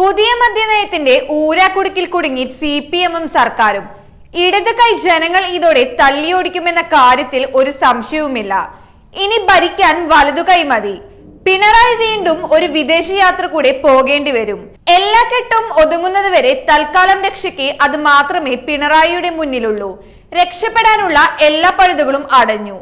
പുതിയ മദ്യനയത്തിന്റെ ഊരാക്കുടുക്കിൽ കുടുങ്ങി CPM-ഉം സർക്കാരും. ഇടത് കൈ ജനങ്ങൾ ഇതോടെ തല്ലിയോടിക്കുമെന്ന കാര്യത്തിൽ ഒരു സംശയവുമില്ല. ഇനി ഭരിക്കാൻ വലതുകൈ മതി. പിണറായി വീണ്ടും ഒരു വിദേശയാത്ര കൂടെ പോകേണ്ടി വരും. എല്ലാ കെട്ടും ഒതുങ്ങുന്നതുവരെ തൽക്കാലം രക്ഷയ്ക്ക് അത് മാത്രമേ പിണറായിയുടെ മുന്നിലുള്ളൂ. രക്ഷപ്പെടാനുള്ള എല്ലാ പഴുതുകളും അടഞ്ഞു.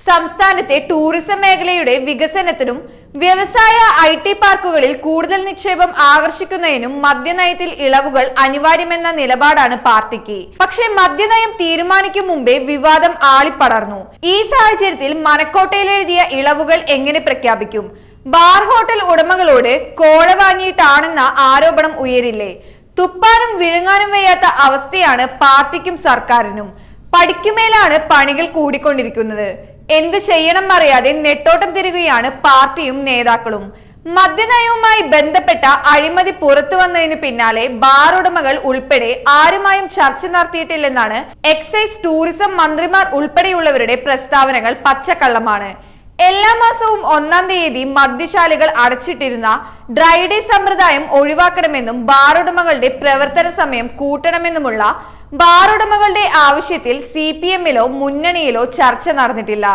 സംസ്ഥാനത്തെ ടൂറിസം മേഖലയുടെ വികസനത്തിനും വ്യവസായ IT പാർക്കുകളിൽ കൂടുതൽ നിക്ഷേപം ആകർഷിക്കുന്നതിനും മദ്യനയത്തിൽ ഇളവുകൾ അനിവാര്യമെന്ന നിലപാടാണ് പാർട്ടിക്ക്. പക്ഷേ മദ്യനയം തീരുമാനിക്കും മുമ്പേ വിവാദം ആളിപ്പടർന്നു. ഈ സാഹചര്യത്തിൽ മനക്കോട്ടയിൽ എഴുതിയ ഇളവുകൾ എങ്ങനെ പ്രഖ്യാപിക്കും? ബാർ ഹോട്ടൽ ഉടമകളോട് കോഴ വാങ്ങിയിട്ടാണെന്ന ആരോപണം ഉയരില്ലേ? തുപ്പാനും വിഴുങ്ങാനും വയ്യാത്ത അവസ്ഥയാണ് പാർട്ടിക്കും സർക്കാരിനും. പടിക്കുമേലാണ് പണികൾ കൂടിക്കൊണ്ടിരിക്കുന്നത്. എന്ത് ചെയ്യണം അറിയാതെ നെട്ടോട്ടം തിരികുകയാണ് പാർട്ടിയും നേതാക്കളും. മദ്യനയവുമായി ബന്ധപ്പെട്ട അഴിമതി പുറത്തു വന്നതിന് പിന്നാലെ ബാർ ഉടമകൾ ഉൾപ്പെടെ ആരുമായും ചർച്ച നടത്തിയിട്ടില്ലെന്നാണ് എക്സൈസ് ടൂറിസം മന്ത്രിമാർ ഉൾപ്പെടെയുള്ളവരുടെ പ്രസ്താവനകൾ പച്ചക്കള്ളമാണ്. എല്ലാ മാസവും 1-ാം തീയതി മദ്യശാലകൾ അടച്ചിട്ടിരുന്ന ഡ്രൈ ഡേ സമ്പ്രദായം ഒഴിവാക്കണമെന്നും ബാർ ഉടമകളുടെ പ്രവർത്തന സമയം കൂട്ടണമെന്നുമുള്ള ബാർ ഉടമകളുടെ ആവശ്യത്തിൽ CPM-ലോ മുന്നണിയിലോ ചർച്ച നടന്നിട്ടില്ല.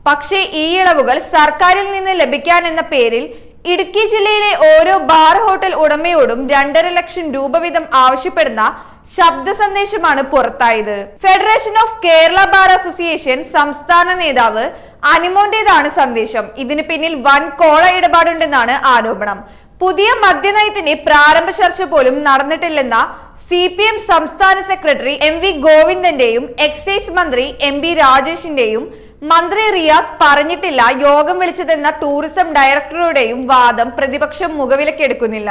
പക്ഷേ ഈ ഇളവുകൾ സർക്കാരിൽ നിന്ന് ലഭിക്കാനെന്ന പേരിൽ ഇടുക്കി ജില്ലയിലെ ഓരോ ബാർ ഹോട്ടൽ ഉടമയോടും 2.5 ലക്ഷം രൂപ വീതം ആവശ്യപ്പെടുന്ന ശബ്ദ സന്ദേശമാണ് പുറത്തായത്. Federation of Kerala bar association സംസ്ഥാന നേതാവ് അനിമോന്റേതാണ് സന്ദേശം. ഇതിന് പിന്നിൽ വൻ കോള ഇടപാടുണ്ടെന്നാണ് ആരോപണം. പുതിയ മദ്യനയത്തിന്റെ പ്രാരംഭ ചർച്ച പോലും നടന്നിട്ടില്ലെന്ന CPM സംസ്ഥാന സെക്രട്ടറി MV ഗോവിന്ദന്റെയും എക്സൈസ് മന്ത്രി MB രാജേഷിന്റെയും മന്ത്രി റിയാസ് പറഞ്ഞിട്ടില്ല യോഗം വിളിച്ചതെന്ന ടൂറിസം ഡയറക്ടറുടെയും വാദം പ്രതിപക്ഷം മുഖവിലക്കെടുക്കുന്നില്ല.